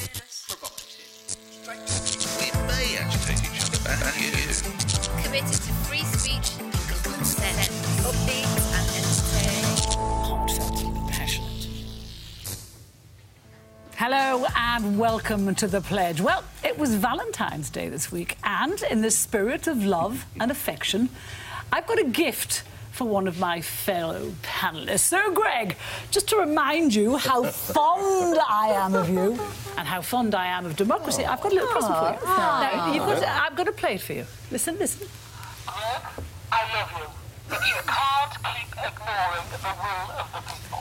We may agitate each other back to you. Committed to free speech and consent. Upbeat and entertaining. Heartfelt and passionate. Hello and welcome to The Pledge. Well, it was Valentine's Day this week, and in the spirit of love and affection, I've got a gift for one of my fellow panellists. So, Greg, just to remind you how fond I am of you and how fond I am of democracy, I've got a little present for you. Now, I've got to play it for you. Listen, listen. Greg, I love you, but you can't keep ignoring the will of the people.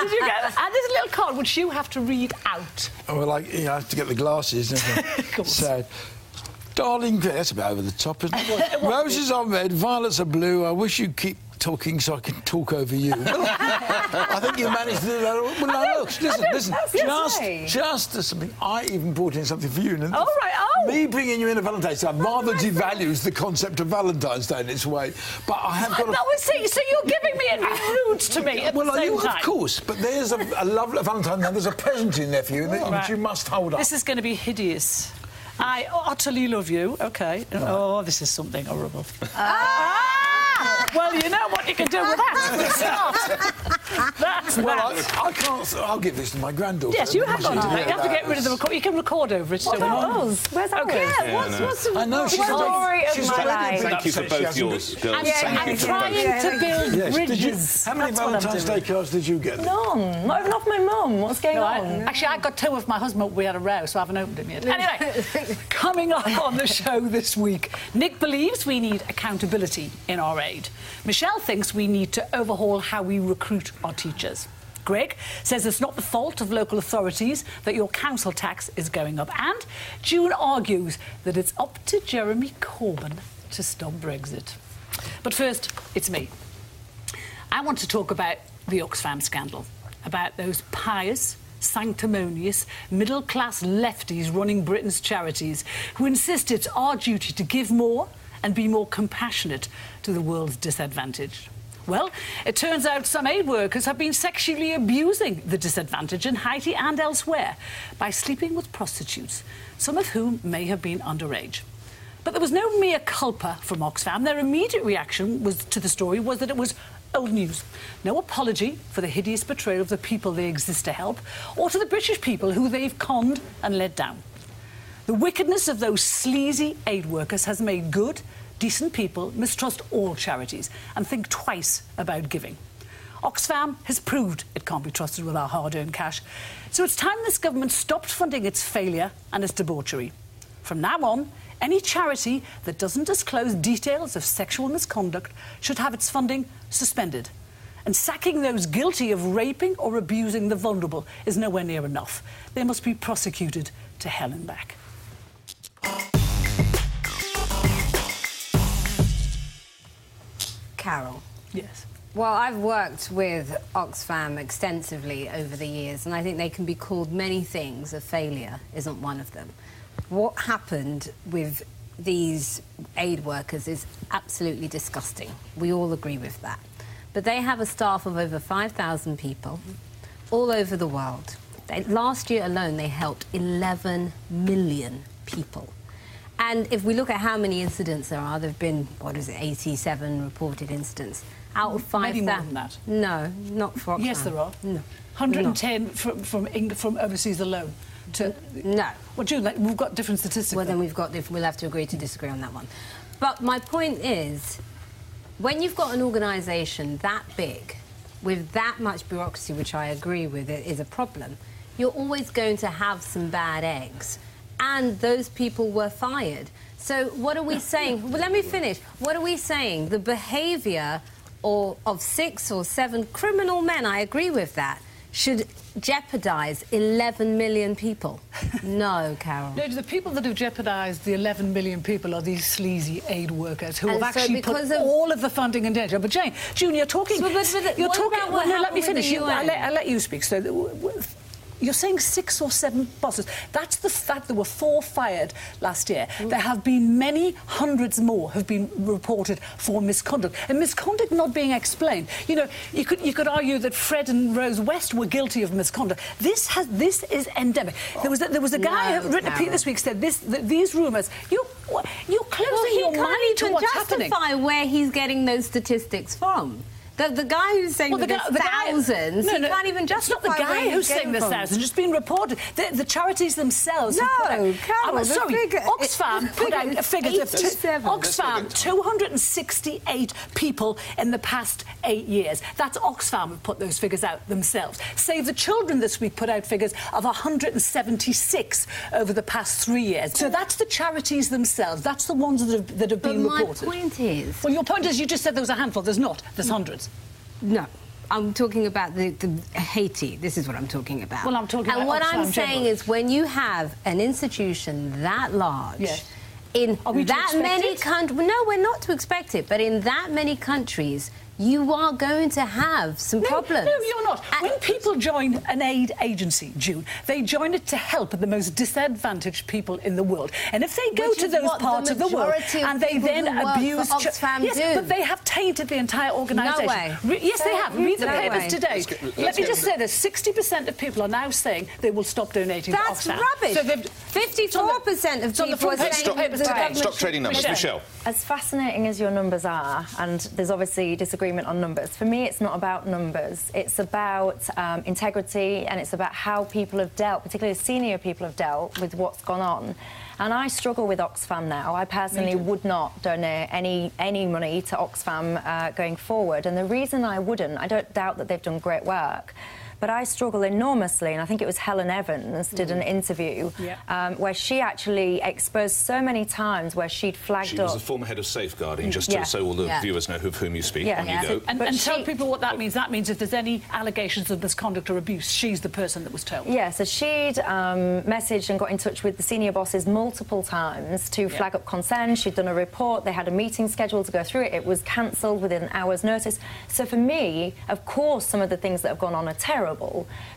Did you get that? And there's a little card which you have to read out. Oh, well, like, you have to get the glasses, don't you? Of course. So, darling, that's a bit over the top, isn't it? Roses are red, violets are blue. I wish you'd keep talking so I can talk over you. I think you managed to do that. Well, no, look, listen. Just as something, I even brought in something for you. And me bringing you in a Valentine's Day rather devalues the concept of Valentine's Day in its way. But I have got so you're giving me and being rude to me at the same time. Of course, but there's a lovely Valentine. Now, there's a present in there for you which you must hold up. This is going to be hideous. I utterly love you. OK. Right. Oh, this is something horrible. Well, you know what you can do with that. That's I can't. I'll give this to my granddaughter. Yes, you have got to. You have to get rid of the record. You can record over it. What about us? Where's ours? Okay. What's the I know, story of my life? Thank you for both yours, girls. I'm trying to build bridges. How many Valentine's Day cards did you get? None. Not even off my mum. What's going on? Actually, I got two of my husband. We had a row, so I haven't opened them yet. Anyway, coming up on the show this week, Nick believes we need accountability in our aid. Michelle thinks we need to overhaul how we recruit our teachers. Greg says it's not the fault of local authorities that your council tax is going up. And June argues that it's up to Jeremy Corbyn to stop Brexit. But first, it's me. I want to talk about the Oxfam Scandal, about those pious, sanctimonious, middle-class lefties running Britain's charities who insist it's our duty to give more and be more compassionate to the world's disadvantaged. Well, it turns out some aid workers have been sexually abusing the disadvantaged in Haiti and elsewhere by sleeping with prostitutes, some of whom may have been underage. But there was no mea culpa from Oxfam. Their immediate reaction to the story was that it was old news. No apology for the hideous betrayal of the people they exist to help, or to the British people who they've conned and let down. The wickedness of those sleazy aid workers has made good, decent people mistrust all charities and think twice about giving. Oxfam has proved it can't be trusted with our hard-earned cash. So it's time this government stopped funding its failure and its debauchery. From now on, any charity that doesn't disclose details of sexual misconduct should have its funding suspended. And sacking those guilty of raping or abusing the vulnerable is nowhere near enough. They must be prosecuted to hell and back. Carol. Yes. Well, I've worked with Oxfam extensively over the years, and I think they can be called many things. A failure isn't one of them. What happened with these aid workers is absolutely disgusting. We all agree with that. But they have a staff of over 5,000 people all over the world. Last year alone, they helped 11 million people. And if we look at how many incidents there are, there have been, 87 reported incidents. Out of 5,000... Maybe more than that. No, not for Oxfam. Yes, there are. No. 110 from overseas alone. No. Well, June, we've got different statistics. Well, then we'll have to agree to disagree on that one. But my point is, when you've got an organisation that big, with that much bureaucracy, which I agree with it is a problem, you're always going to have some bad eggs. And those people were fired. So what are we saying? Well, let me finish. What are we saying? The behaviour of 6 or 7 criminal men, I agree with that, should jeopardise 11 million people. No, Carol. No, the people that have jeopardised the 11 million people are these sleazy aid workers who have actually put all of the funding in danger. But June, you're talking... Let me finish. I'll let you speak. So you're saying 6 or 7 bosses. That's the fact. There were 4 fired last year. There have been many hundreds more have been reported for misconduct, and misconduct not being explained. You know, you could argue that Fred and Rose West were guilty of misconduct. This is endemic. There was a guy who written a piece this week said these rumours. You're closing your mind to what's happening. Justify where he's getting those statistics from. The guy who's saying there's thousands, he can't even justify. It's not the guy who's saying there's thousands. It's been reported. The charities themselves. No, Carol, Oxfam put out figures of Oxfam 268 people in the past 8 years. That's Oxfam who put those figures out themselves. Save the Children this week put out figures of 176 over the past 3 years. So that's the charities themselves. That's the ones that have been reported. My point is... Well, your point is you just said there was a handful. There's not. There's hundreds. No. I'm talking about the Haiti. This is what I'm talking about. Well, I'm talking about And what I'm Oxfam saying is when you have an institution that large... Yes. In that many countries... countries... No, we're not to expect it, but in that many countries... you are going to have some problems. No, you're not. When people join an aid agency, June, they join it to help the most disadvantaged people in the world. And if they go to those parts of the world and they then abuse... Yes, but they have tainted the entire organisation. No way. Yes, they have. Read the papers today. Let me just say this. 60% of people are now saying they will stop donating to Oxfam. That's rubbish. So 54% of people are saying... Stop trading numbers. Michelle. As fascinating as your numbers are, and there's obviously disagreement on numbers, for me it's not about numbers. It's about integrity, and it's about how people have dealt, particularly senior people have dealt with what's gone on. And I struggle with Oxfam now. I personally would not donate any money to Oxfam going forward. And the reason I wouldn't, I don't doubt that they've done great work, but I struggle enormously, and I think it was Helen Evans did an interview where she actually exposed so many times where she'd flagged up... She was the former head of safeguarding, just so all the viewers know of whom you speak. On you go. And tell people what that means. That means if there's any allegations of misconduct or abuse, she's the person that was told. Yeah, so she'd messaged and got in touch with the senior bosses multiple times to flag up concerns. She'd done a report. They had a meeting scheduled to go through it. It was cancelled within an hour's notice. So for me, of course, some of the things that have gone on are terrible.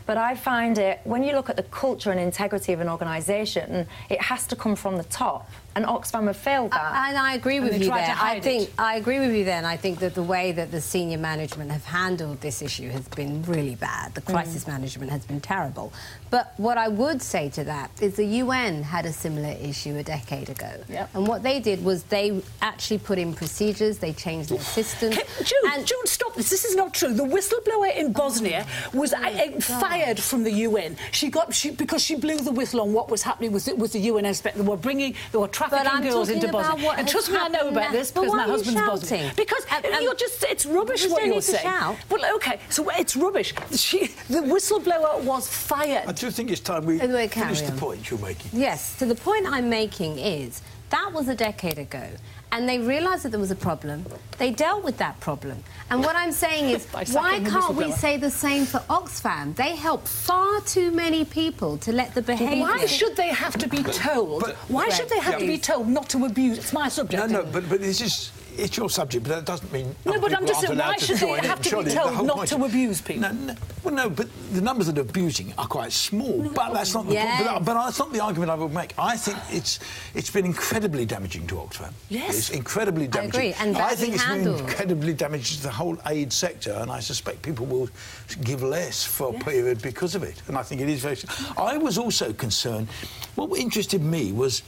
But I find it, when you look at the culture and integrity of an organisation, it has to come from the top. And Oxfam have failed that. And I agree with you there. I agree with you there, and I think that the way that the senior management have handled this issue has been really bad. The crisis management has been terrible. But what I would say to that is the UN had a similar issue a decade ago. And what they did was they actually put in procedures, they changed their systems. June, stop this. This is not true. The whistleblower in Bosnia was fired from the UN. Because she blew the whistle on what was happening with the UN inspector. They were trafficking girls into Bosnia. And trust me, I know about this because my husband's Bosnian. Because it's rubbish what you're saying. Well, OK, so it's rubbish. The whistleblower was fired. I do think it's time we finish the point you're making. Yes, so the point I'm making is that was a decade ago. And they realised that there was a problem. They dealt with that problem. And what I'm saying is, why can't we say the same for Oxfam? They help far too many people to let the behaviour... Why should they have to be told? Why should they have to be told not to abuse? It's my subject. No, but this is... It's your subject, but that doesn't mean... No, but I'm just saying, why should they have to be told not to abuse people? Well, no, but the numbers that are abusing are quite small. But that's not the point. But that's not the argument I would make. I think it's been incredibly damaging to Oxfam. Yes. It's incredibly damaging. I agree, and I think it's been incredibly damaging to the whole aid sector, and I suspect people will give less for a period because of it. And I think it is very... I was also concerned... What interested me was...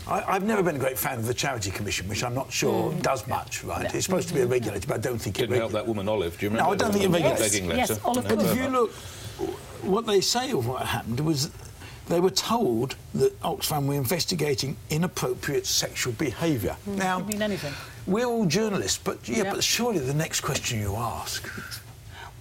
I've never been a great fan of the Charity Commission, which I'm not sure does much, right? It's supposed to be a regulator, but I don't think it didn't help that woman Olive. Do you remember? No, I don't think it regulates. Begging letter. Yes, Olive. But if you look, what they say of what happened was they were told that Oxfam were investigating inappropriate sexual behaviour. Now, could mean anything. We're all journalists, but but surely the next question you ask...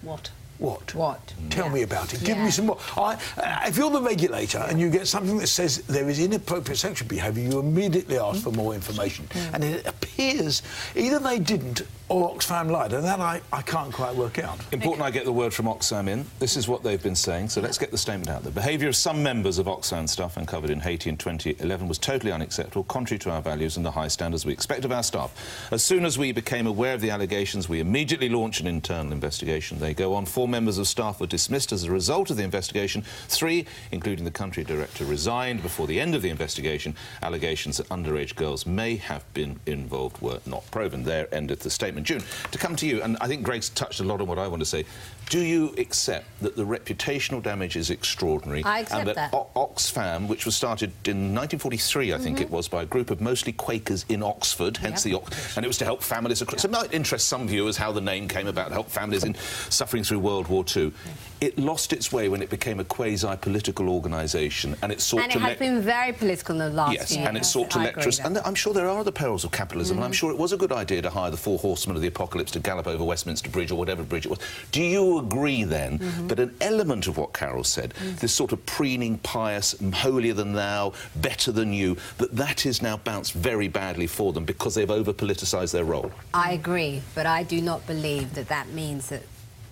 What? What? Tell me about it. Give me some more. If you're the regulator and you get something that says there is inappropriate sexual behaviour, you immediately ask for more information. And it appears either they didn't or Oxfam lied, and that I can't quite work out. Important I get the word from Oxfam in. This is what they've been saying, so let's get the statement out. The behaviour of some members of Oxfam staff uncovered in Haiti in 2011 was totally unacceptable, contrary to our values and the high standards we expect of our staff. As soon as we became aware of the allegations, we immediately launched an internal investigation. They go on, 4 4 members of staff were dismissed as a result of the investigation. 3, including the country director, resigned before the end of the investigation. Allegations that underage girls may have been involved were not proven. There ended the statement. June, to come to you, and I think Greg's touched a lot on what I want to say. Do you accept that the reputational damage is extraordinary? I accept and that. Oxfam, which was started in 1943, I think it was, by a group of mostly Quakers in Oxford, hence the and it was to help families across. So it might interest some viewers how the name came about, to help families in suffering through World War II. It lost its way when it became a quasi-political organisation, and it sought and it has been very political in the last few years. Yes, and it sought to lecture us. And I'm sure there are other perils of capitalism, and I'm sure it was a good idea to hire the 4 horsemen of the apocalypse to gallop over Westminster Bridge or whatever bridge it was. Do you agree, then, that an element of what Carol said, this sort of preening, pious, holier-than-thou, better than you, that is now bounced very badly for them because they've over-politicised their role? I agree, but I do not believe that that means that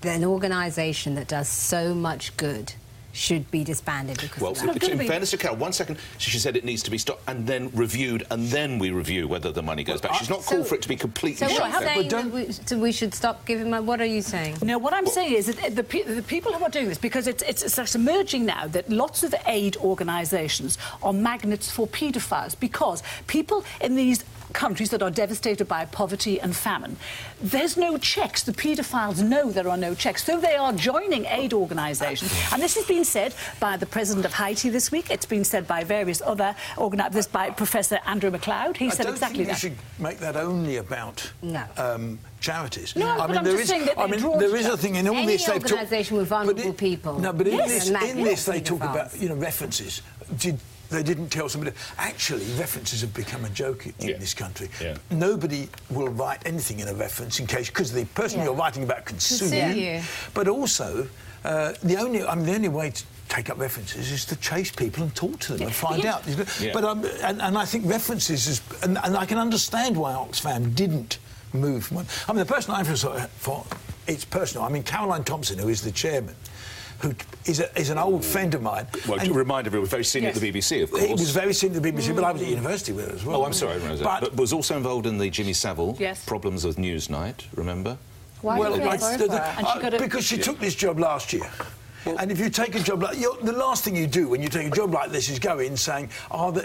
an organisation that does so much good should be disbanded because of that. In fairness to Carol, 1 second, she said it needs to be stopped and then reviewed, and then we review whether the money goes back. She's not called for it to be completely shut down. So we should stop giving money. What are you saying? No, what I'm saying is that the people who are doing this, because it's emerging now that lots of aid organisations are magnets for paedophiles, because people in these countries that are devastated by poverty and famine, there's no checks. The paedophiles know there are no checks, so they are joining aid organisations. And this has been said by the president of Haiti this week. It's been said by various other organisers, by Professor Andrew MacLeod. He said exactly that. I don't think we should make that only about charities. No, I mean, there is a thing in all any this. organisation with vulnerable people. No, but in this they talk about references. They didn't tell somebody. Actually, references have become a joke in this country. Nobody will write anything in a reference in case, because the person you're writing about can sue you. But also, the only way to take up references is to chase people and talk to them and find out. But and I think references is, and I can understand why Oxfam didn't move. I mean, the person I feel for, it's personal. I mean, Caroline Thompson, who is the chairman, who is an old friend of mine. Well, to remind everyone, very senior at the BBC, of course. He was very senior at the BBC, but I was at university with her as well. Oh, I'm sorry, I remember that. But was also involved in the Jimmy Savile problems of Newsnight, remember? Why because she took this job last year. And if you take a job like... the last thing you do when you take a job like this is go in saying,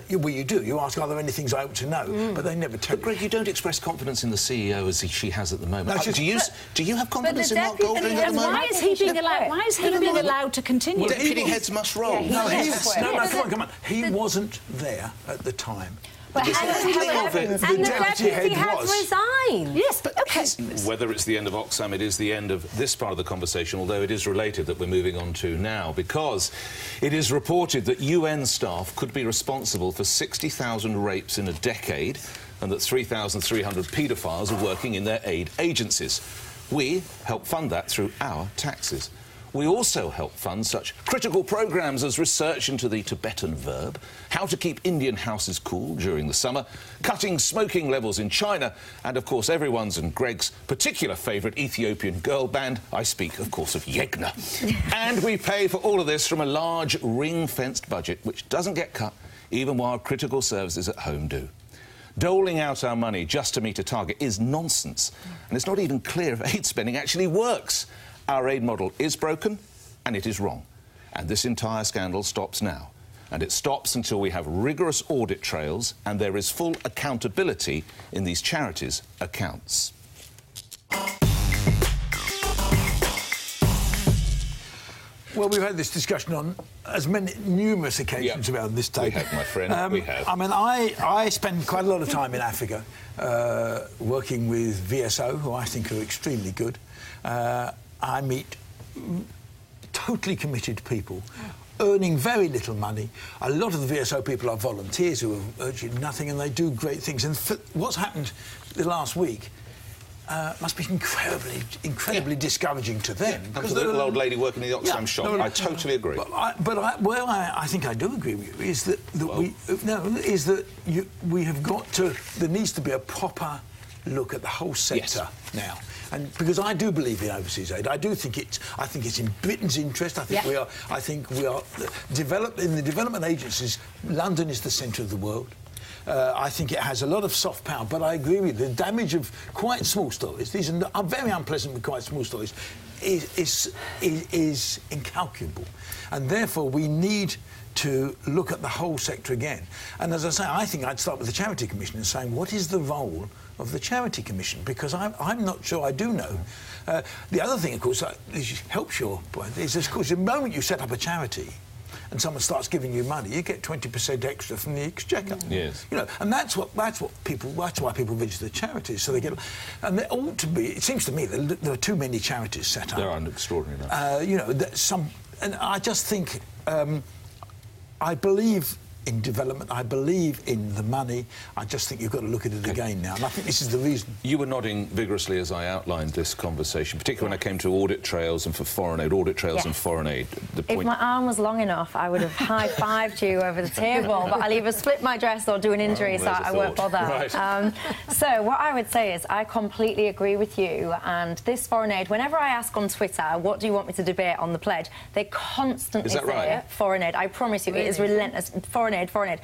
you do. You ask, are there any things I ought to know? But they never tell you. But, Greg, you don't express confidence in the CEO as she has at the moment. No, do you have confidence in Mark Golding at the moment? Why is he being allowed to continue? Well, deputy heads must roll. Come on. He wasn't there at the time. But the deputy has resigned. Yes, but whether it's the end of Oxfam, it is the end of this part of the conversation, although it is related that we're moving on to now, because it is reported that UN staff could be responsible for 60,000 rapes in a decade, and that 3,300 paedophiles are working in their aid agencies. We help fund that through our taxes. We also help fund such critical programmes as research into the Tibetan verb, how to keep Indian houses cool during the summer, cutting smoking levels in China, and, of course, everyone's and Greg's particular favourite Ethiopian girl band. I speak, of course, of Yegna. And we pay for all of this from a large ring-fenced budget, which doesn't get cut, even while critical services at home do. Doling out our money just to meet a target is nonsense, and it's not even clear if aid spending actually works. Our aid model is broken, and it is wrong. And this entire scandal stops now. And it stops until we have rigorous audit trails and there is full accountability in these charities' accounts. Well, we've had this discussion on numerous occasions about this tape. We have, my friend, we have. I mean, I spend quite a lot of time in Africa working with VSO, who I think are extremely good. I meet totally committed people, earning very little money. A lot of the VSO people are volunteers who are urging nothing, and they do great things. And what's happened the last week must be incredibly discouraging to them. Because the little old lady working in the Oxfam shop. I totally agree. I think I do agree with you is that we have got to. There needs to be a proper look at the whole sector now. And because I do believe in overseas aid, I think it's in Britain's interest. I think we are in the development agencies. London is the centre of the world. I think it has a lot of soft power, but I agree with you. The damage of quite small stories, these are very unpleasant but quite small stories, is incalculable, and therefore we need to look at the whole sector again. And as I say, I think I'd start with the Charity Commission and saying, what is the role of the Charity Commission? Because I'm not sure I do know. The other thing, of course, this helps your point, is, of course, the moment you set up a charity and someone starts giving you money, you get 20% extra from the Exchequer. Yes. You know, and that's why people register charities. So they get, and there ought to be. It seems to me that there are too many charities set up. There are extraordinary enough. You know, and I just think. I believe in development. I believe in the money. I just think you've got to look at it again now. And I think this is the reason. You were nodding vigorously as I outlined this conversation, particularly when I came to audit trails and for foreign aid. Audit trails and foreign aid. If my arm was long enough, I would have high-fived you over the table, but I'll either split my dress or do an injury, so I won't bother. Right. So what I would say is I completely agree with you, and this foreign aid, whenever I ask on Twitter, what do you want me to debate on the pledge, they constantly say foreign aid. I promise you, it is relentless. Foreign aid, foreign aid.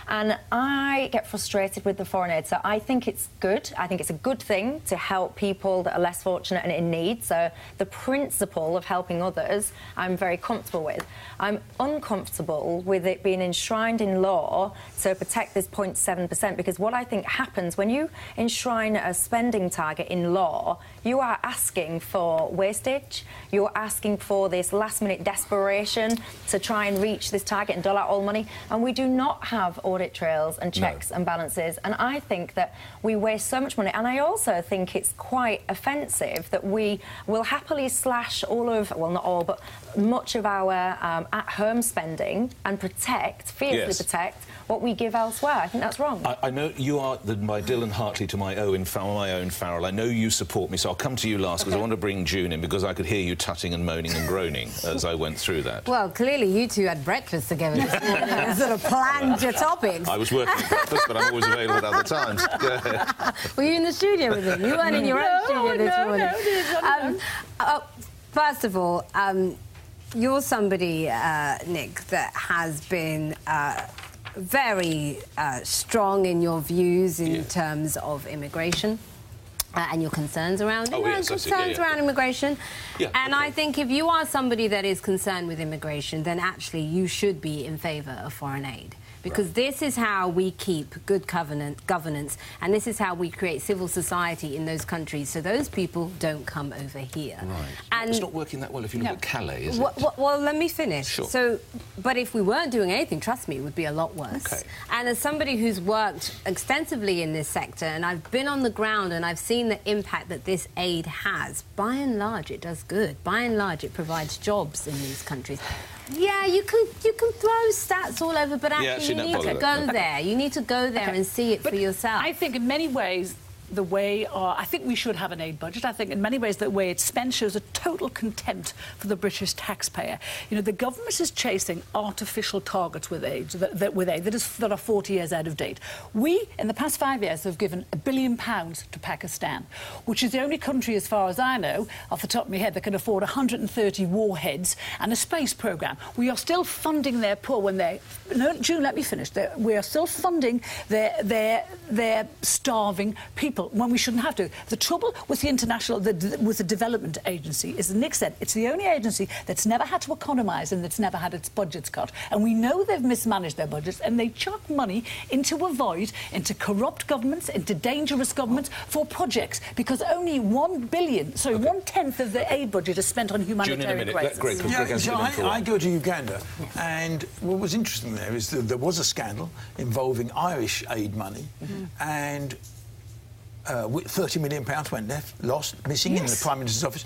And I get frustrated with the foreign aid, so I think it's good. I think it's a good thing to help people that are less fortunate and in need. So the principle of helping others, I'm very comfortable with. I'm uncomfortable with it being enshrined in law to protect this 0.7%, because what I think happens when you enshrine a spending target in law, you are asking for wastage, you're asking for this last-minute desperation to try and reach this target and dole out all money, and we do not have audit trails and checks and balances, and I think that we waste so much money. And I also think it's quite offensive that we will happily slash all of, well, not all, but much of our at-home spending and fiercely protect what we give elsewhere. I think that's wrong. I know you are my Dylan Hartley to my Owen Farrell. I know you support me, so I'll come to you last, because I want to bring June in, because I could hear you tutting and moaning and groaning as I went through that. Well, clearly you two had breakfast together this morning and sort of planned your topics. I was working at breakfast, but I'm always available at other times. Go ahead. Were you in the studio with him? You weren't in your own studio this morning. First of all, you're somebody, Nick, that has been very strong in your views in terms of immigration. And your concerns around around immigration. I think if you are somebody that is concerned with immigration, then actually you should be in favour of foreign aid. Because this is how we keep good governance, and this is how we create civil society in those countries, so those people don't come over here. Right. And it's not working that well if you look at Calais, is it? Well, let me finish. Sure. So, but if we weren't doing anything, trust me, it would be a lot worse. Okay. And as somebody who's worked extensively in this sector, and I've been on the ground and I've seen the impact that this aid has, by and large, it does good. By and large, it provides jobs in these countries. Yeah, you can throw stats all over, but actually you need to go there. You need to go there and see it for yourself. I think in many ways the way I think we should have an aid budget. I think in many ways the way it's spent shows a total contempt for the British taxpayer. You know, the government is chasing artificial targets with aid that are 40 years out of date. We, in the past 5 years, have given £1 billion to Pakistan, which is the only country, as far as I know, off the top of my head, that can afford 130 warheads and a space programme. We are still funding their poor when they... No, June, let me finish. We are still funding their starving people when we shouldn't have to. The trouble with the development agency is, as Nick said, it's the only agency that's never had to economise and that's never had its budgets cut. And we know they've mismanaged their budgets, and they chuck money into a void, into corrupt governments, into dangerous governments for projects, because only 1 billion, sorry, 1/10 of the aid budget is spent on humanitarian crisis. I go to Uganda, and what was interesting there is that there was a scandal involving Irish aid money, and £30 million went missing in the Prime Minister's office.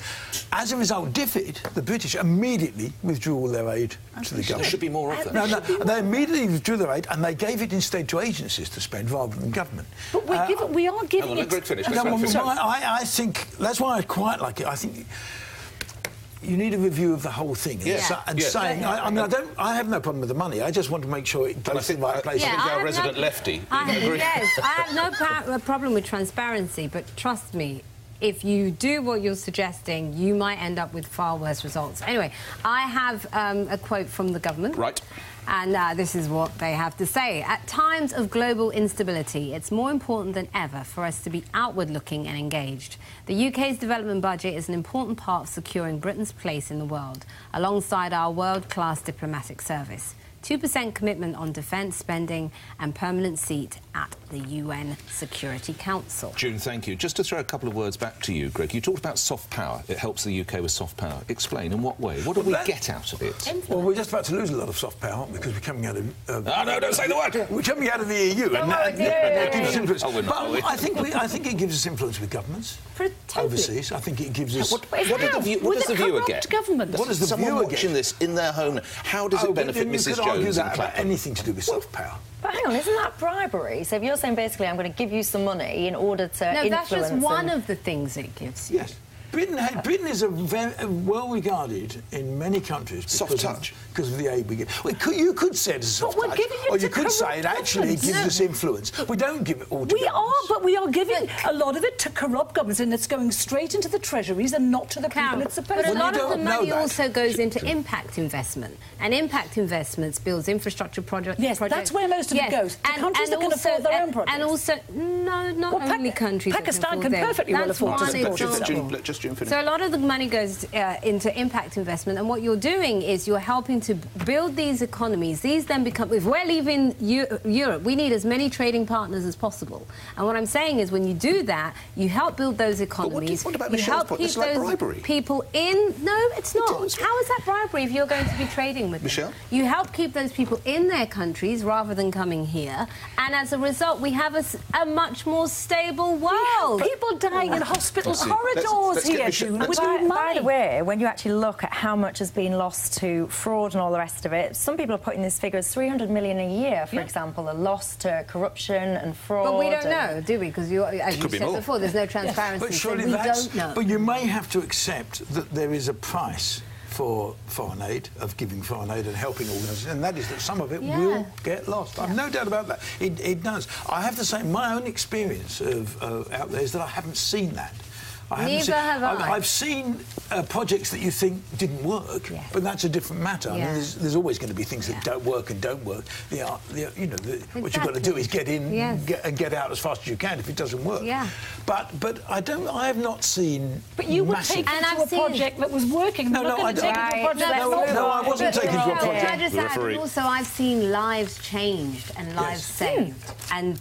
As a result, the British immediately withdrew all their aid to the government. There should be more of them. They immediately withdrew their aid, and they gave it instead to agencies to spend rather than government. But we are giving it... Greg, finish. I think that's why I quite like it. I think you need a review of the whole thing saying, I have no problem with the money. I just want to make sure it goes to the right place. I think our resident lefty. Yes, I have no problem with transparency, but trust me, if you do what you're suggesting, you might end up with far worse results. Anyway, I have a quote from the government. Right. And this is what they have to say. At times of global instability, it's more important than ever for us to be outward-looking and engaged. The UK's development budget is an important part of securing Britain's place in the world, alongside our world-class diplomatic service. 2% commitment on defence spending and permanent seat at the UN Security Council. June, thank you. Just to throw a couple of words back to you, Greg, you talked about soft power. It helps the UK with soft power. Explain, in what way? What do we get out of it? Well, we're just about to lose a lot of soft power because we're coming out of... Oh, no, don't say the word! We're coming out of the EU, and that gives us influence. Oh, we're not, are we? I think it gives us influence with governments overseas. I think it gives us... What does the viewer get? Government. What does the Someone viewer watching get? this in their home, how does it benefit Mrs Jones and Clapham? Anything to do with soft power. But hang on, isn't that bribery? So if you're saying basically I'm going to give you some money in order to influence... No, that's just one of the things it gives you. Yes. Britain is well regarded in many countries because of the aid we give. Well, you could say it's a soft But we're touch, giving it or to you could say it actually gives us influence. We don't give it all to governments. But we are giving a lot of it to corrupt governments, and it's going straight into the treasuries and not to the people it's supposed to. But a lot of the money also goes into impact investment, and impact investments builds infrastructure projects. Yes, that's where most of it goes. To countries that can afford their own projects. And also, no, not only countries. Pakistan can perfectly well afford to support itself. Just June finish. So a lot of the money goes into impact investment, and what you're doing is you're helping to build these economies. These then become, if we're leaving Europe, we need as many trading partners as possible. And what I'm saying is when you do that, you help build those economies. What about you Michelle's help point? keep It's like those bribery. people in. No, it's not. How is that bribery if you're going to be trading with Michelle? them? You help keep those people in their countries rather than coming here, and as a result, we have a much more stable world. People dying in hospital corridors here, June, with money. By the way, when you actually look at how much has been lost to fraud and all the rest of it, some people are putting this figure as 300 million a year, for example, are lost to corruption and fraud. But we don't know, do we? Because as you said before, there's no transparency. But surely so we don't know. But you may have to accept that there is a price for foreign aid, of giving foreign aid and helping organisations, and that is that some of it will get lost. I've no doubt about that. It does. I have to say, my own experience of out there is that I haven't seen that. Neither have I. I've seen projects that you think didn't work, but that's a different matter. I mean, there's always going to be things that don't work and don't work. What you've got to do is get in and get out as fast as you can if it doesn't work. But I have not seen. But you were taken to a project that was working. No, I don't. No, I wasn't taken to a project. And also, I've seen lives changed and lives saved, and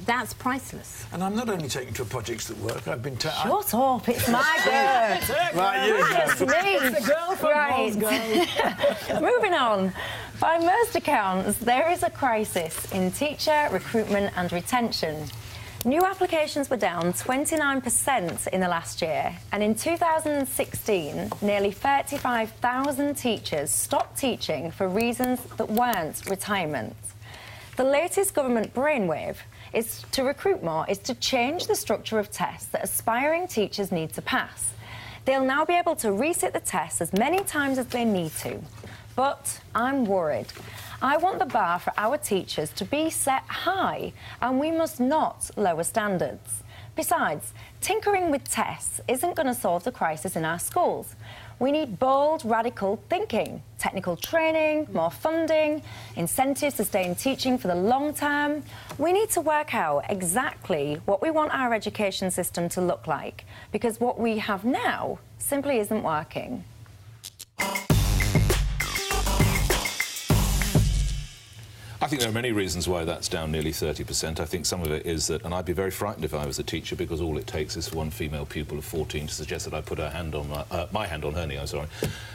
that's priceless. And I'm not only taken to projects that work. I've been Shut up, it's my girl. It's the girl from Glasgow. Moving on. By most accounts, there is a crisis in teacher recruitment and retention. New applications were down 29% in the last year, and in 2016, nearly 35,000 teachers stopped teaching for reasons that weren't retirement. The latest government brainwave is to recruit more, is to change the structure of tests that aspiring teachers need to pass. They'll now be able to resit the tests as many times as they need to. But I'm worried. I want the bar for our teachers to be set high, and we must not lower standards. Besides, tinkering with tests isn't going to solve the crisis in our schools. We need bold, radical thinking, technical training, more funding, incentives to stay in teaching for the long term. We need to work out exactly what we want our education system to look like, because what we have now simply isn't working. I think there are many reasons why that's down nearly 30%. I think some of it is that, and I'd be very frightened if I was a teacher, because all it takes is for one female pupil of 14 to suggest that I put her hand on my hand on her knee,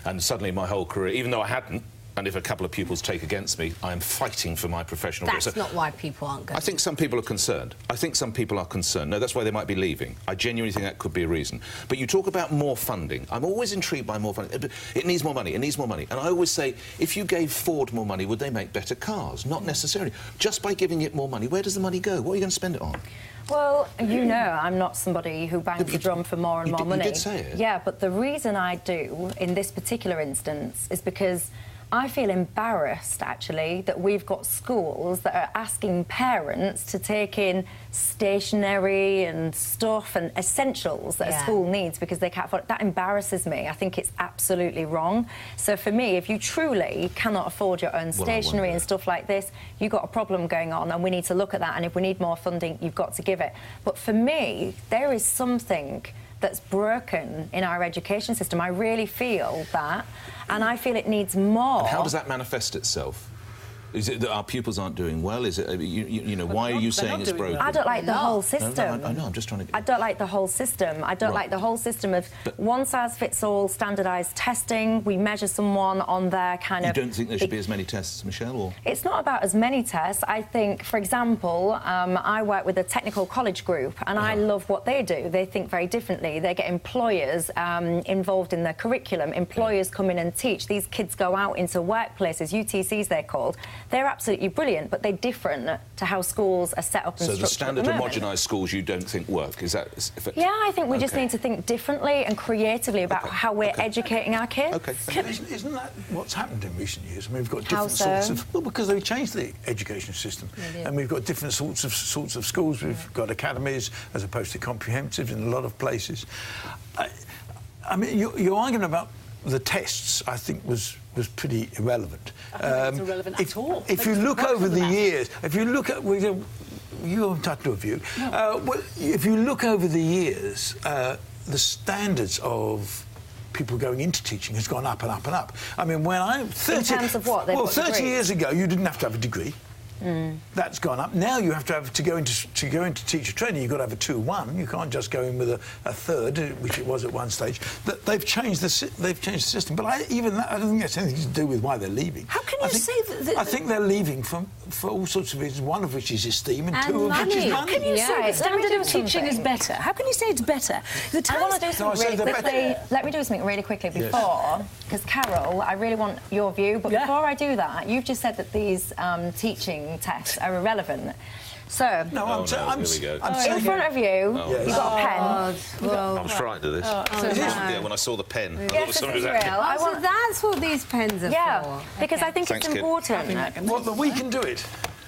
and suddenly my whole career, even though I hadn't, and if a couple of pupils take against me, I am fighting for my professional career. That's not why people aren't going. I think some people are concerned. No, that's why they might be leaving. I genuinely think that could be a reason. But you talk about more funding. I'm always intrigued by more funding. It needs more money, it needs more money. And I always say, if you gave Ford more money, would they make better cars? Not necessarily. Just by giving it more money, where does the money go? What are you going to spend it on? Well, you know I'm not somebody who bangs the drum for more and more money. You did say it. Yeah, but the reason I do, in this particular instance, is because I feel embarrassed, actually, that we've got schools that are asking parents to take in stationery and stuff and essentials that a school needs because they can't afford it. That embarrasses me. I think it's absolutely wrong. So for me, if you truly cannot afford your own stationery and stuff like this, you've got a problem going on, and we need to look at that. And if we need more funding, you've got to give it. But for me, there is something that's broken in our education system. I really feel that, and I feel it needs more. And how does that manifest itself? Is it that our pupils aren't doing well? Is it, you know, why are you saying it's broken? I don't like the whole system. No, I'm just trying to... I don't like the whole system. I don't like the whole system of one-size-fits-all standardised testing. We measure someone on their kind of... You don't think there should be as many tests, Michelle, or...? It's not about as many tests. I think, for example, I work with a technical college group, and I love what they do. They think very differently. They get employers involved in their curriculum. Employers come in and teach. These kids go out into workplaces, UTCs they're called. They're absolutely brilliant, but they're different to how schools are set up and structured. So the standard homogenised schools you don't think work, is that... Yeah, I think we just need to think differently and creatively about how we're educating our kids. Isn't that what's happened in recent years? I mean, we've got different sorts of... Well, because they've changed the education system. And we've got different sorts of schools. We've got academies as opposed to comprehensive in a lot of places. I mean, your argument about the tests, I think, was pretty irrelevant. I don't think it's irrelevant at all. If you look over the years, if you look at... You're entitled to a view. If you look over the years, the standards of people going into teaching has gone up and up and up. I mean, when I'm 30... In terms of what? Well, 30 years ago, you didn't have to have a degree. That's gone up. Now you have to go into teacher training. You've got to have a 2-1. You can't just go in with a third, which it was at one stage. They've changed the system. But even that, I don't think that's anything to do with why they're leaving. How can you say that? I think they're leaving for all sorts of reasons. One of which is esteem, and two of which is money. How can you say the standard of teaching is better? How can you say it's better? I want to do something really quickly. Let me do something really quickly before, because Carol, I really want your view. But before I do that, you've just said that these teaching tests are irrelevant. So, no, I'm saying in front of you, you've got a pen. I was frightened of this. Yeah, when I saw the pen. Yes, this is real. So that's what these pens are for. Because I think it's important. That we can do it.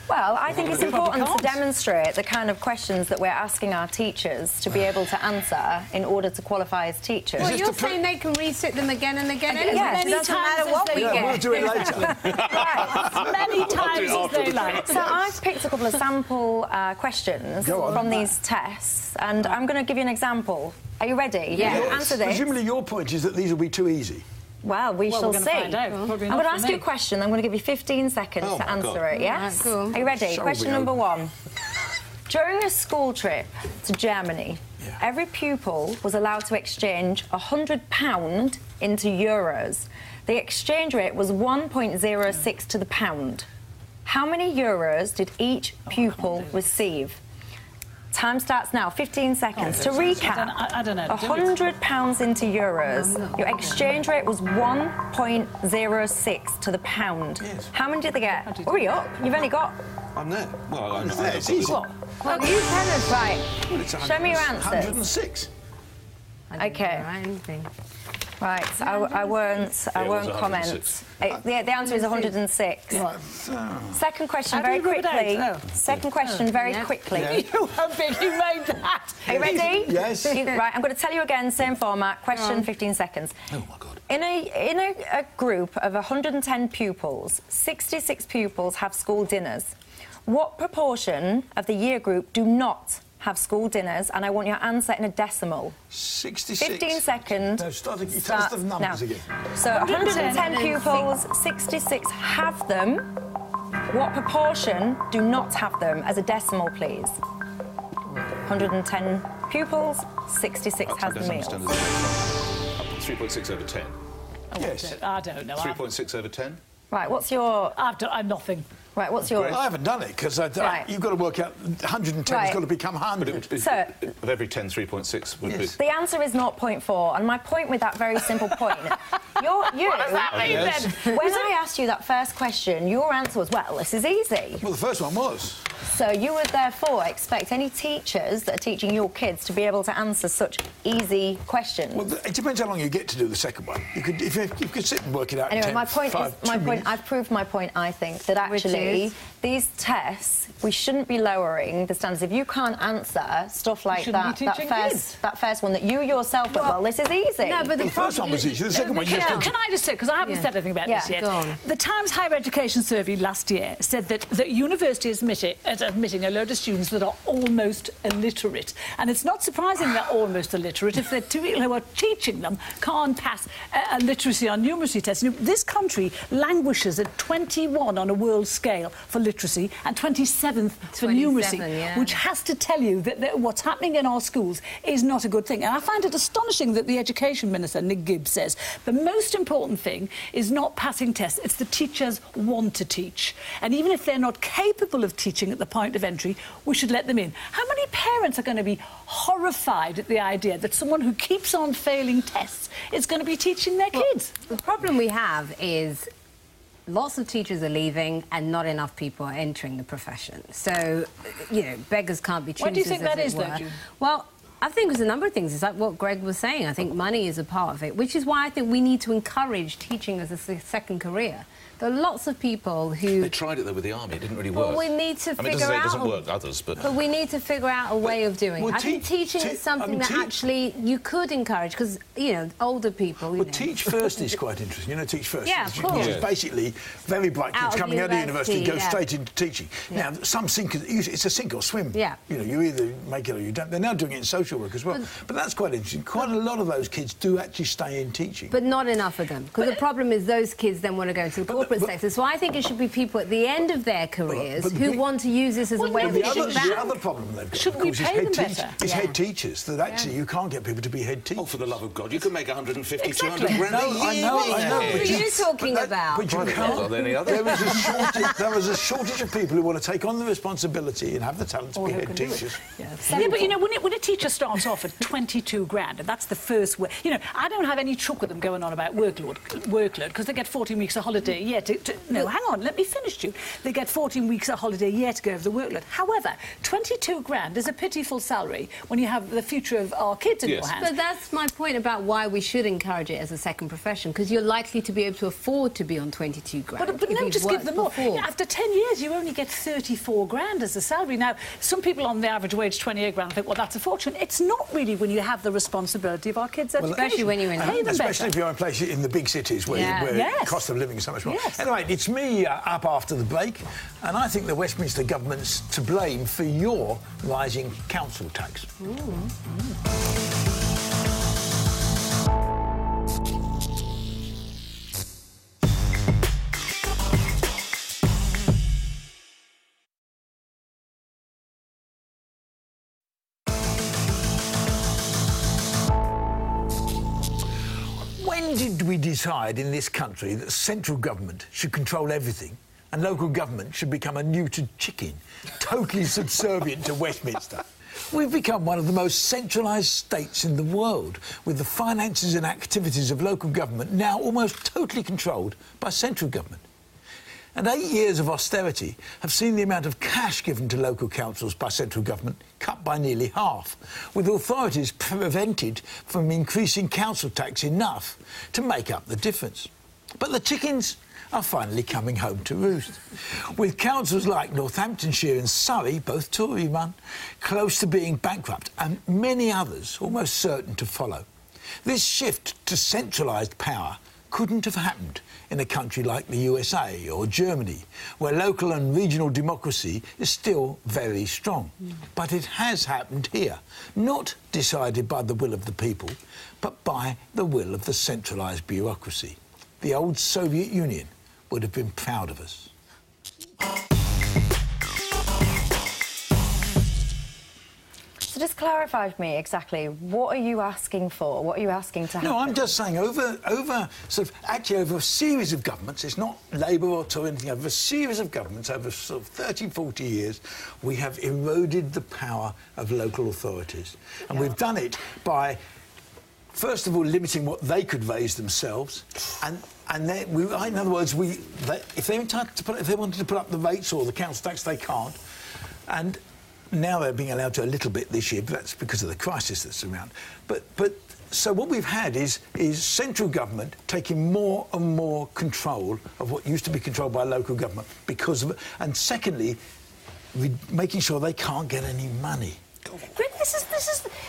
Well, I think it's important to demonstrate the kind of questions that we're asking our teachers to be able to answer in order to qualify as teachers. Well, you're saying they can resit them again and again. Yes, it doesn't matter what we get. We'll do it later. As many times as they like. So I've picked a couple of sample questions from these tests, and I'm going to give you an example. Are you ready? Yeah. Answer this. Presumably your point is that these will be too easy. Well, we shall see. Find out. I'm going to ask you a question. I'm going to give you 15 seconds to answer it, yes? Right, cool. Are you ready? Question number 1. During a school trip to Germany, every pupil was allowed to exchange £100 into euros. The exchange rate was 1.06 to the pound. How many euros did each pupil receive? Time starts now. 15 seconds. To recap, I don't know. £100 into euros. Your exchange rate was 1.06 to the pound. Yes. How many did they get? Hurry up. You've only got... I'm there. Well, I'm there. It's easy. Well, you tell us. Right. Show me your answers. 106. OK. Right, I won't comment. The answer is 106. Right. Second question, very quickly. Second question, very quickly. How big you made that? Are you ready? Yes. Right, I'm going to tell you again, same format. Question, 15 seconds. Oh, my God. In a group of 110 pupils, 66 pupils have school dinners. What proportion of the year group do not have school dinners? And I want your answer in a decimal. 66. 15 seconds. No, tell us the numbers again. So 110 pupils, 66 have them. What proportion do not have them as a decimal, please? 110 pupils, 66 has the meals. 3.6 over 10. Yes. I don't know. 3.6 over 10? Right, what's your... I'm nothing. Right, what's yours? I haven't done it because Right. you've got to work out 110 has got to become 100. So, of every 10, 3.6 would be... the answer is 0.4, and my point with that very simple point... What does that mean, then? When I asked you that first question, your answer was, well, this is easy. Well, the first one was. So you would therefore expect any teachers that are teaching your kids to be able to answer such easy questions. Well, it depends how long you get to do the second one. You could, if you could sit and work it out. Anyway, in 10, my point 5, is, 2 minutes. I've proved my point. I think that actually these tests, we shouldn't be lowering the standards. If you can't answer stuff like that first one that you yourself went, well, this is easy. No, but the first one was easy. The second one, you just Can I just say, because I haven't said anything about this yet. Go on. The Times Higher Education Survey last year said that universities are admitting a load of students that are almost illiterate. And it's not surprising they're almost illiterate if the people who are teaching them can't pass a literacy or numeracy test. You know, this country languishes at 21 on a world scale for literacy and 27th for numeracy, which has to tell you that what's happening in our schools is not a good thing. And I find it astonishing that the Education Minister, Nick Gibbs, says the most important thing is not passing tests, it's the teachers want to teach. And even if they're not capable of teaching at the point of entry, we should let them in. How many parents are going to be horrified at the idea that someone who keeps on failing tests is going to be teaching their kids? The problem we have is lots of teachers are leaving and not enough people are entering the profession. So, you know, beggars can't be choosers. What do you think that is, though, June? Well, I think there's a number of things. It's like what Greg was saying. I think money is a part of it, which is why I think we need to encourage teaching as a second career. There are lots of people who... They tried it, though, with the army. It didn't really work. Well, we need to figure out... I mean, it doesn't work, others, but... But we need to figure out a way of doing it. I think teaching is something that actually you could encourage, because, you know, older people... Well, Teach First is quite interesting. You know, Teach First? Yeah, of course. Which is basically very bright kids coming out of university go straight into teaching. Yeah. Now, some sink... It's a sink or swim. Yeah. You know, you either make it or you don't. They're now doing it in social work as well. But that's quite interesting. Quite a lot of those kids do actually stay in teaching. But not enough of them. Because the problem is those kids then want to go into the corporate sector. So I think it should be people at the end of their careers who want to use this as a way of giving back. The other problem they've got, Shouldn't we pay them better? is head teachers. That actually you can't get people to be head teachers. Oh, for the love of God, you can make 150, Exactly. 200 grand a year. I know. What are you talking about? But you can't. There was a shortage of people who want to take on the responsibility and have the talent to be head teachers. Yeah, but you know, when a teacher starts off at 22 grand, and that's the first way. You know, I don't have any truck with them going on about workload, because they get 14 weeks of holiday a year no, hang on, let me finish, Jude. They get 14 weeks of holiday a year to go over the workload. However, 22 grand is a pitiful salary when you have the future of our kids in your hands. But that's my point about why we should encourage it as a second profession, because you're likely to be able to afford to be on 22 grand. But no, just give them more. After 10 years, you only get 34 grand as a salary. Now, some people on the average wage 28 grand think, well, that's a fortune. It's not really when you have the responsibility of our kids' education. Especially when you're in... Especially if you're in places in the big cities where the cost of living is so much more. Yes. Anyway, it's me up after the break, and I think the Westminster government's to blame for your rising council tax. When did we decide in this country that central government should control everything and local government should become a neutered chicken, totally subservient to Westminster? We've become one of the most centralised states in the world, with the finances and activities of local government now almost totally controlled by central government. And 8 years of austerity have seen the amount of cash given to local councils by central government cut by nearly half, with authorities prevented from increasing council tax enough to make up the difference. But the chickens are finally coming home to roost, with councils like Northamptonshire and Surrey, both Tory-run, close to being bankrupt, and many others almost certain to follow. This shift to centralised power couldn't have happened in a country like the USA or Germany, where local and regional democracy is still very strong. But it has happened here, not decided by the will of the people, but by the will of the centralised bureaucracy. The old Soviet Union would have been proud of us. So just clarify for me exactly, what are you asking for? What are you asking to happen? No, I'm just saying over a series of governments, it's not Labour or Tory or anything, over a series of governments, over sort of 30, 40 years, we have eroded the power of local authorities. And we've done it by, first of all, limiting what they could raise themselves, and then in other words, if they wanted to put up the rates or the council tax, they can't. And now they're being allowed to a little bit this year, but that's because of the crisis that's around. But so what we've had is central government taking more and more control of what used to be controlled by local government and secondly, making sure they can't get any money. Greg, this is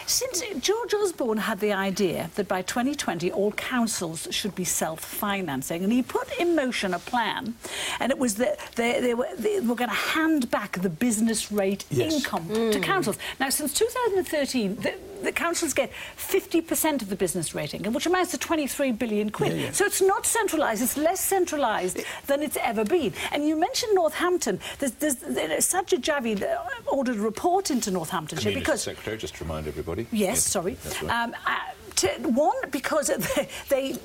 since George Osborne had the idea that by 2020 all councils should be self-financing, and he put in motion a plan, and it was that they were going to hand back the business rate income to councils. Now, since 2013, the councils get 50% of the business rate income, which amounts to 23 billion quid. So it's not centralised; it's less centralised than it's ever been. And you mentioned Northampton. Sajid Javid ordered a report into Northamptonshire because Secretary, just to remind everybody. Yes, sorry. Right. One, because they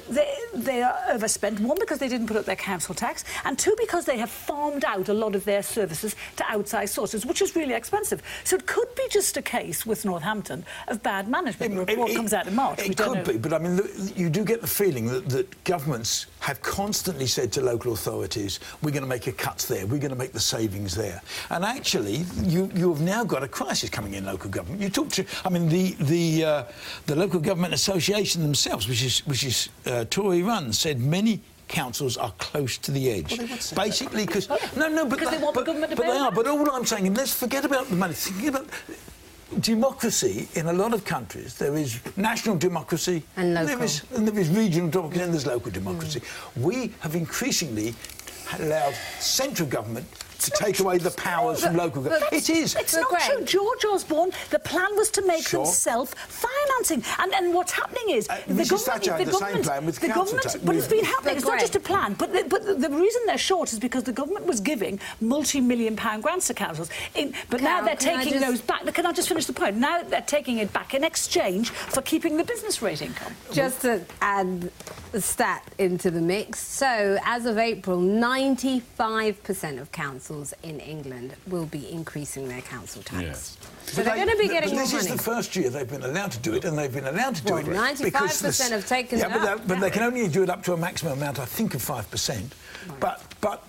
are overspent. One, because they didn't put up their council tax. And two, because they have farmed out a lot of their services to outside sources, which is really expensive. So it could be just a case with Northampton of bad management. The report comes out in March. It could be, but I mean, you do get the feeling that governments have constantly said to local authorities, we're going to make a cut there, we're going to make the savings there. And actually, you have now got a crisis coming in local government. You talk to, I mean, the local government association themselves, which is Tory-run, said many councils are close to the edge. Well, they basically, because they want the government to pay they are. back. But all I'm saying, and let's forget about the money. Thinking about democracy in a lot of countries, there is national democracy, and local. There is regional democracy, and there's local democracy. We have increasingly allowed central government to take away the powers from local government. It is. It's not true. George Osborne, the plan was to make them self-financing. And what's happening is... Mrs Thatcher had the same plan with the council tax. But it's been happening. It's not just a plan. But the reason they're short is because the government was giving multi-million-pound grants to councils. But now they're taking those back. Can I just finish the point? Now they're taking it back in exchange for keeping the business rate income. Just to add a stat into the mix. So, as of April, 95% of councils in England will be increasing their council tax. Yes. So they're going to be getting more money. This is the first year they've been allowed to do it, and they've been allowed to do it 95% have taken it up. But they can only do it up to a maximum amount, I think, of 5%. Right. But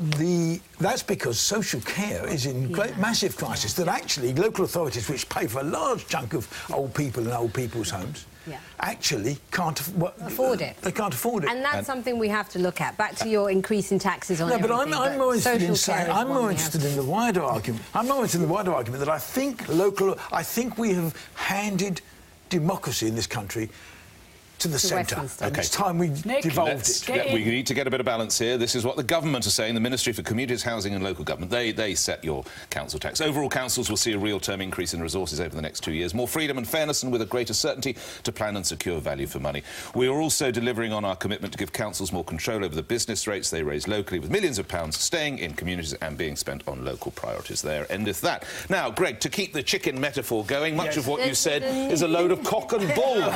that's because social care is in massive crisis. That actually local authorities, which pay for a large chunk of old people and old people's homes, actually can't afford it. They can't afford it. And that's something we have to look at. Back to your increasing taxes on everything. No, but I'm more interested in the wider argument. I'm more interested in the wider argument that I think we have handed democracy in this country to the centre. And it's time we devolved it. We need to get a bit of balance here. This is what the government are saying, the Ministry for Communities, Housing and Local Government. They set your council tax. Overall, councils will see a real-term increase in resources over the next 2 years. More freedom and fairness, and with a greater certainty to plan and secure value for money. We are also delivering on our commitment to give councils more control over the business rates they raise locally, with millions of pounds staying in communities and being spent on local priorities. There endeth that. Now, Greg, to keep the chicken metaphor going, much of what you said is a load of cock and bull.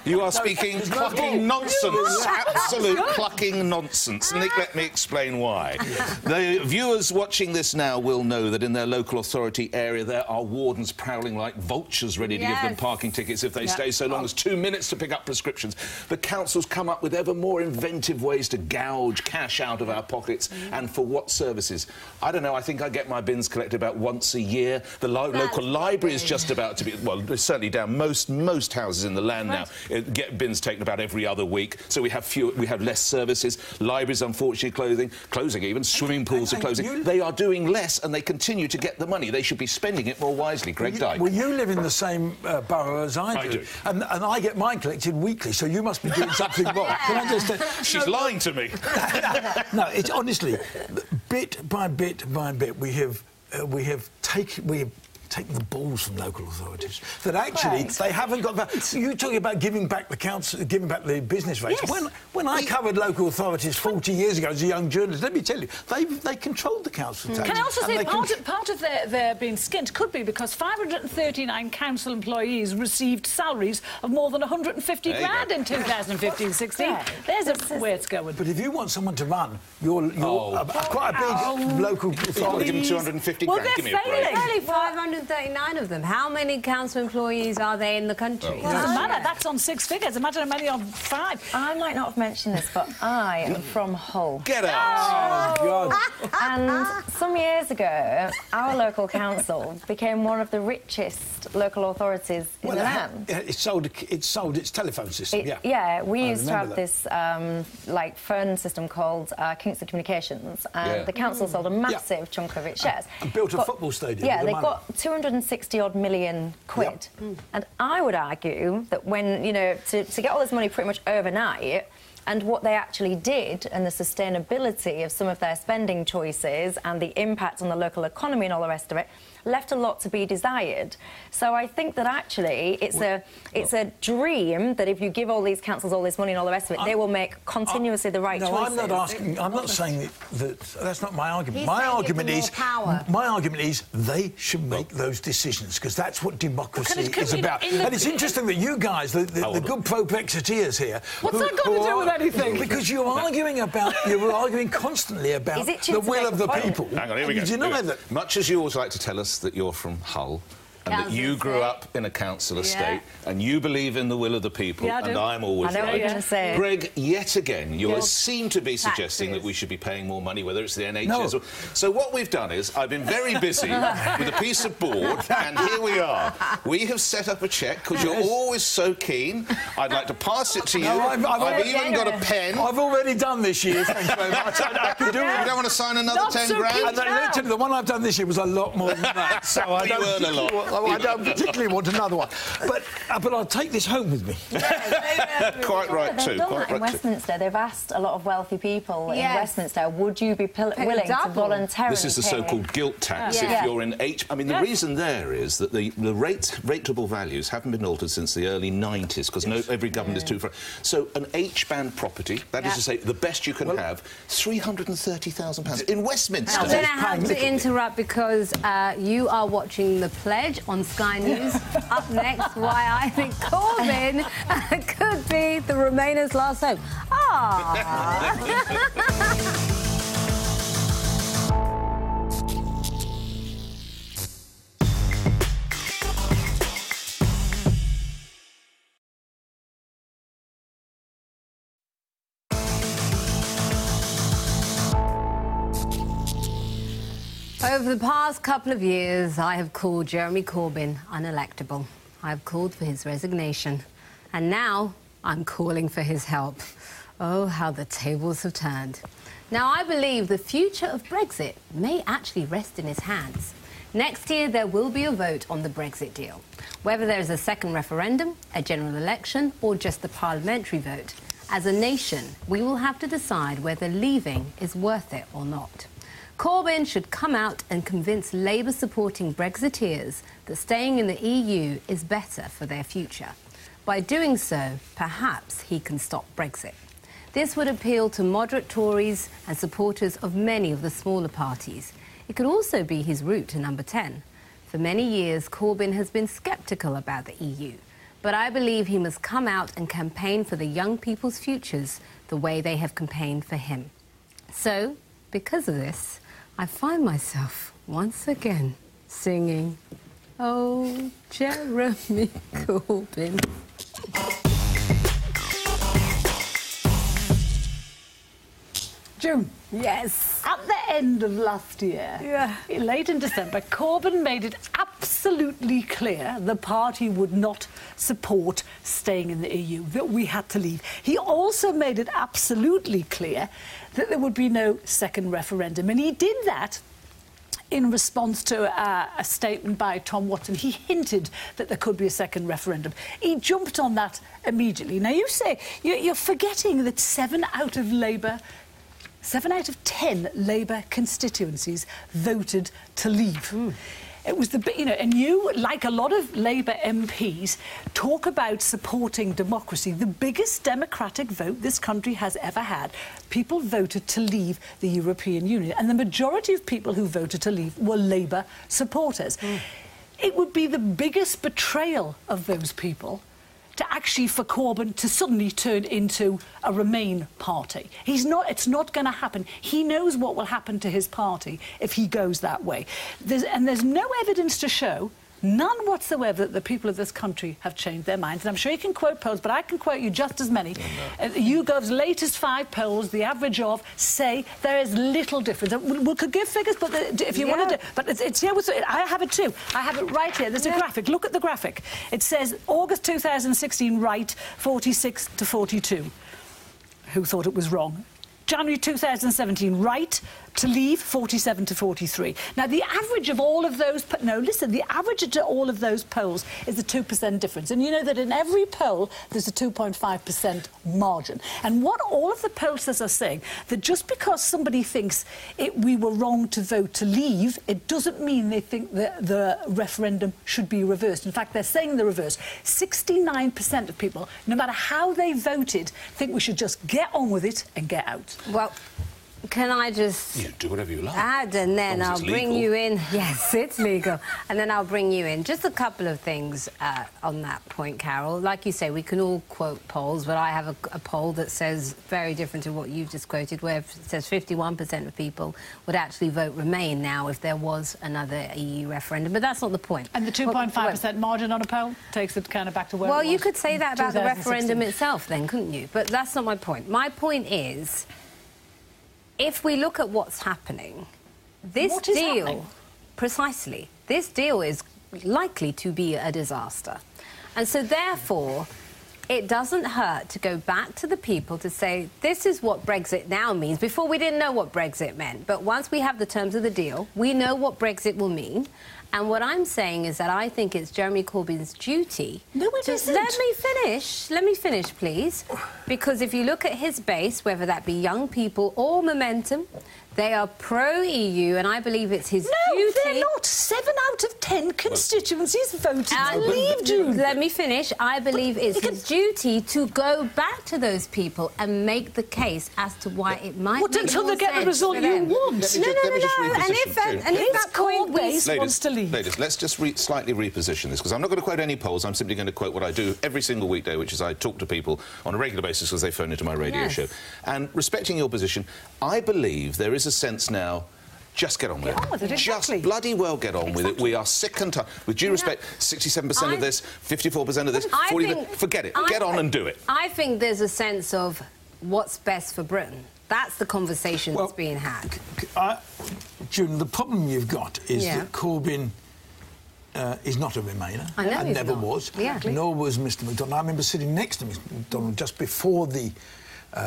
You are speaking clucking nonsense. Absolute clucking nonsense. Nick, let me explain why. The viewers watching this now will know that in their local authority area there are wardens prowling like vultures ready to give them parking tickets if they stay so long as 2 minutes to pick up prescriptions. The councils come up with ever more inventive ways to gouge cash out of our pockets, and for what services? I don't know, I think I get my bins collected about once a year. The local library is just about to be, well, it's certainly down. Most houses in the land now get bins taken about every other week, so we have less services. Libraries, unfortunately, closing even. Swimming pools are closing. They are doing less, and they continue to get the money. They should be spending it more wisely. Greg Dyke. Well, you live in the same borough as I do. And I get mine collected weekly, so you must be doing something wrong. Can I just... She's lying to me. No, it's honestly, bit by bit by bit, we have taking the balls from local authorities. That actually they haven't got that. You're talking about giving back the council, giving back the business rates. Yes. When I covered local authorities 40 years ago as a young journalist, let me tell you, they controlled the council tax. Can I also And say they part of their being skint could be because 539 council employees received salaries of more than 150 grand in 2015-16. There's where it's going. But if you want someone to run quite a big local authority... Give them 250 Well, grand. they're Give me a break. failing. Only 539 of them. How many council employees are there in the country? Well, doesn't matter. That's on 6 figures. Imagine how many on 5. I might not have mentioned this, but I am from Hull. Get out! Oh, God. And some years ago, our local council became one of the richest local authorities in the land. It sold its telephone system, We I used to have remember this phone system called Kingston Communications, and the council sold a massive chunk of its shares. And built a football stadium. Yeah, with they the money. got 260 odd million quid. And I would argue that when, to get all this money pretty much overnight, and what they actually did and the sustainability of some of their spending choices and the impact on the local economy and all the rest of it left a lot to be desired. So I think that actually it's a dream that if you give all these councils all this money and all the rest of it, they will make continuously the right choices. I'm not saying that that's not my argument. He's My saying argument give them is more power. my argument is they should make those decisions because that's what democracy Can is we- about. in the- And it's interesting that you guys, the good pro-Brexiteers here, What's that got to do with anything? Because you're arguing constantly about Is it true the to will make of a the point? people. Hang on, here we go. And you know that. Much as you always like to tell us that you're from Hull, and that you grew up in a council estate, and you believe in the will of the people, Yeah, I do. and I'm always I know what right. you're going to say. Greg, yet again, you seem to be suggesting Taxes. that we should be paying more money, whether it's the NHS No. or... So what we've done is, I've been very busy with a piece of board, and here we are. We have set up a cheque, because you're always so keen. I'd like to pass it to you. No, I've even got a pen. I've already done this year, thank you very much. I could do it. You don't want to sign another Not 10 so grand? keen. And let me tell you, the one I've done this year was a lot more than that. So I You don't earn a lot. I don't particularly want another one. But I'll take this home with me. Quite right, They've too. done Quite that in right, too. Westminster. They've asked a lot of wealthy people in Yes. Westminster, would you be willing to double. voluntarily This is the pay? so-called guilt tax if Yeah. you're in H... I mean, the reason there is that the rateable values haven't been altered since the early 90s, because every government is too... So an H-band property, that is to say, the best you can have, £330,000 in Westminster. I'm going to have to interrupt because you are watching The Pledge on Sky News. Up next, why I think Corbyn could be the Remainers' last hope. Over the past couple of years, I have called Jeremy Corbyn unelectable. I have called for his resignation. And now I'm calling for his help. Oh, how the tables have turned. Now, I believe the future of Brexit may actually rest in his hands. Next year, there will be a vote on the Brexit deal. Whether there is a second referendum, a general election, or just a parliamentary vote, as a nation, we will have to decide whether leaving is worth it or not. Corbyn should come out and convince Labour-supporting Brexiteers that staying in the EU is better for their future. By doing so, perhaps he can stop Brexit. This would appeal to moderate Tories and supporters of many of the smaller parties. It could also be his route to number 10. For many years, Corbyn has been sceptical about the EU, but I believe he must come out and campaign for the young people's futures the way they have campaigned for him. So, because of this, I find myself once again singing, "Oh, Jeremy Corbyn." June. Yes. At the end of last year, late in December, Corbyn made it absolutely clear the party would not support staying in the EU, that we had to leave. He also made it absolutely clear that there would be no second referendum, and he did that in response to a statement by Tom Watson. He hinted that there could be a second referendum. He jumped on that immediately. Now, you say you're forgetting that 7 out of 10 Labour constituencies voted to leave. It was the, you know, and you, like a lot of Labour MPs, talk about supporting democracy. The biggest democratic vote this country has ever had. People voted to leave the European Union, and the majority of people who voted to leave were Labour supporters. It would be the biggest betrayal of those people to actually for Corbyn to suddenly turn into a Remain party. It's not going to happen. He knows what will happen to his party if he goes that way. There's no evidence to show, none whatsoever, that the people of this country have changed their minds. And I'm sure you can quote polls, but I can quote you just as many. YouGov's latest 5 polls, the average of, say there is little difference. We could give figures, but if you want to do... But I have it too. I have it right here. There's a graphic. Look at the graphic. It says August 2016, right, 46 to 42. Who thought it was wrong? January 2017, right to leave, 47 to 43. Now, the average of all of those... No, listen, the average to all of those polls is a 2% difference. And you know that in every poll, there's a 2.5% margin. And what all of the pollsters are saying, that just because somebody thinks we were wrong to vote to leave, it doesn't mean they think that the referendum should be reversed. In fact, they're saying the reverse. 69% of people, no matter how they voted, think we should just get on with it and get out. Well, can I just... You do whatever you like. Add, and then I'll bring you in. Yes, it's legal. And then I'll bring you in. Just a couple of things on that point, Carol. Like you say, we can all quote polls, but I have a poll that says very different to what you've just quoted, where it says 51% of people would actually vote Remain now if there was another EU referendum. But that's not the point. And the 2.5% margin on a poll takes it kind of back to where it was. Well, you could say that about the referendum itself then, couldn't you? But that's not my point. My point is... if we look at what's happening, this deal, precisely, this deal is likely to be a disaster. And so, therefore, it doesn't hurt to go back to the people to say, this is what Brexit now means. Before, we didn't know what Brexit meant. But once we have the terms of the deal, we know what Brexit will mean. And what I'm saying is that I think it's Jeremy Corbyn's duty... No, it isn't. Let me finish. Let me finish, please. Because if you look at his base, whether that be young people or Momentum, they are pro-EU, and I believe it's his duty... No, they're not. 7 out of 10 constituencies voted to leave, June. Let me finish. I believe it's his duty to go back to those people and make the case as to why it might make until they get the result you want. No. And if that point wants to leave. Ladies, let's just slightly reposition this, because I'm not going to quote any polls. I'm simply going to quote what I do every single weekday, which is I talk to people on a regular basis because they phone into my radio show. And respecting your position, I believe there is a sense now, just get on with it. Exactly. Just bloody well get on with it. We are sick and tired. With due respect, 67% of this, 54% of this, 40%... Forget it. Get on and do it. I think there's a sense of what's best for Britain. That's the conversation that's being had. June, the problem you've got is that Corbyn is not a Remainer. I know and never was. Yeah. Nor was Mr McDonnell. I remember sitting next to Mr McDonnell just before the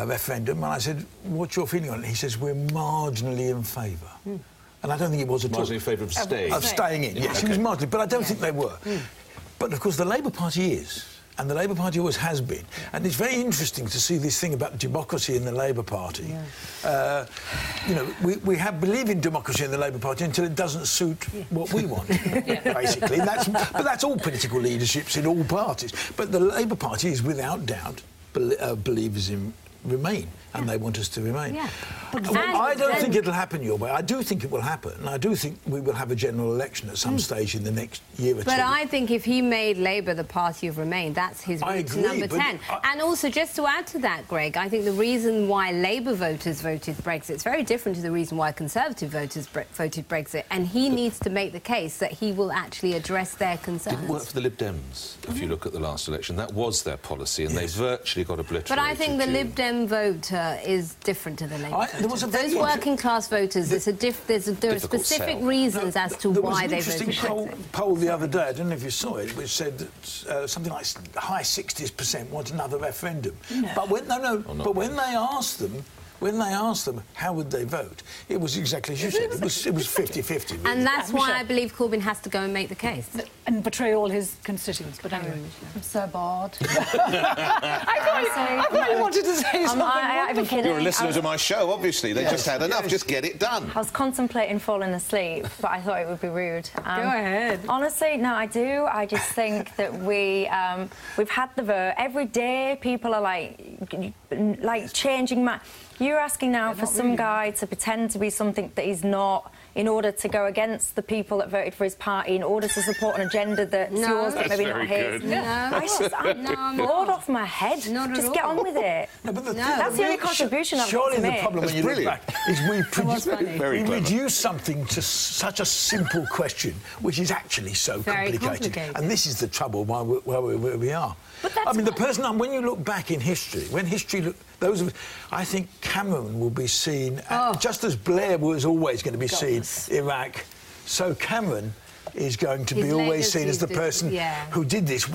referendum, and I said, what's your feeling on it? He says, we're marginally in favour. And I don't think it was at all. Marginally in favour of staying? Of staying in, yes. He was marginally, but I don't think they were. But, of course, the Labour Party is. And the Labour Party always has been. And it's very interesting to see this thing about democracy in the Labour Party. You know, we believe in democracy in the Labour Party until it doesn't suit what we want, basically. But that's all political leaderships in all parties. But the Labour Party is, without doubt, believers in Remain, and they want us to remain. I don't think it'll happen your way. I do think it will happen, and I do think we will have a general election at some stage in the next year or two. But I think if he made Labour the party of Remain, that's his route to number 10. And also, just to add to that, Greg, I think the reason why Labour voters voted Brexit is very different to the reason why Conservative voters voted Brexit, and he needs to make the case that he will actually address their concerns. It didn't work for the Lib Dems, if you look at the last election. That was their policy, and they virtually got obliterated. But I think the Lib Dem vote is different to the Labour voter. Those working-class voters, there are specific reasons as to why they voted Brexit. There was an interesting poll the other day, I don't know if you saw it, which said that something like high 60% want another referendum. But when they asked them, when they asked them how would they vote, it was exactly as you said. It was 50-50. Really. And that's Yeah, why Michelle. I believe Corbyn has to go and make the case. And betray all his constituents. But anyway, I'm so bored. I thought you wanted to say something. I'm kidding. You're a listener to my show, obviously. They just had enough. Just get it done. I was contemplating falling asleep, but I thought it would be rude. Go ahead. Honestly, no, I do. I just think that we've had the vote. Every day people are like changing my... You're asking now for some guy to pretend to be something that he's not in order to go against the people that voted for his party, in order to support an agenda that's yours but maybe not his. No. I'm bored off my head. Not at Just get on with it. No, but That's the only contribution I've got surely to the make. problem when you look back is we reduce something to such a simple question, which is actually so complicated. And this is the trouble where we are. I mean, the person, when you look back in history, I think Cameron will be seen, just as Blair was always going to be seen, Iraq, so Cameron is going to be always seen as the person who did this.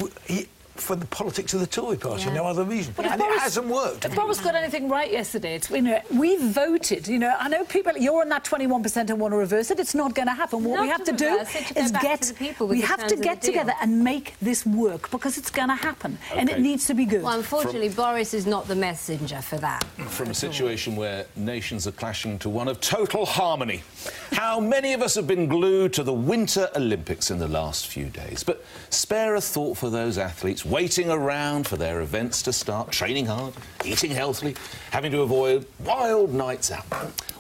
For the politics of the Tory party, no other reason. But and it hasn't worked. If Boris got anything right yesterday, it's, we voted. I know people. You're in that 21% and want to reverse it. It's not going to happen. What we have to do is get together and make this work, because it's going to happen and it needs to be good. Well, unfortunately, Boris is not the messenger for that. From a situation where nations are clashing to one of total harmony. How many of us have been glued to the Winter Olympics in the last few days? But spare a thought for those athletes waiting around for their events to start, training hard, eating healthily, having to avoid wild nights out.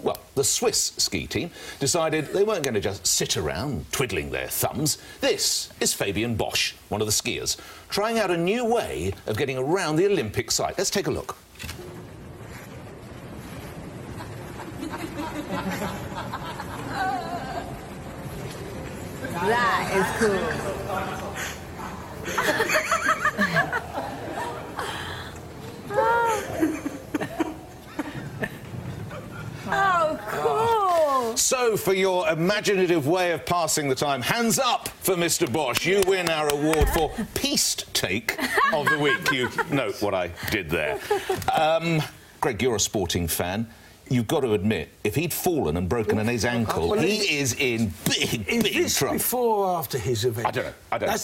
Well, the Swiss ski team decided they weren't going to just sit around twiddling their thumbs. This is Fabian Bosch, one of the skiers, trying out a new way of getting around the Olympic site. Let's take a look. That is cool. Oh, cool! So, for your imaginative way of passing the time, hands up for Mr. Bosch. You win our award for Peace Take of the Week. You note what I did there. Greg, you're a sporting fan. You've got to admit, if he'd fallen and broken his ankle, he is in big trouble. Before or after his event? I don't know.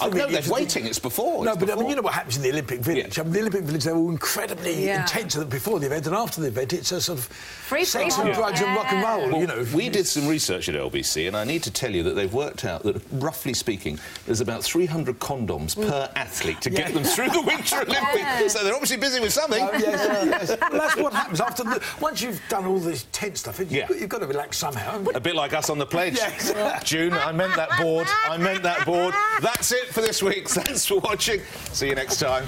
No, they're waiting. It's before. No, but I mean, you know what happens in the Olympic Village? I mean, the Olympic Village, they're all incredibly intense before the event, and after the event, it's a sort of sex and drugs and rock and roll, Well, we did some research at LBC, and I need to tell you that they've worked out that, roughly speaking, there's about 300 condoms per athlete to get them through the Winter Olympics. So they're obviously busy with something. Yes. Well, that's what happens after once you've done all this tense stuff. You've got to relax somehow. A bit like us on the pledge. June, I meant that board. That's it for this week. Thanks for watching. See you next time.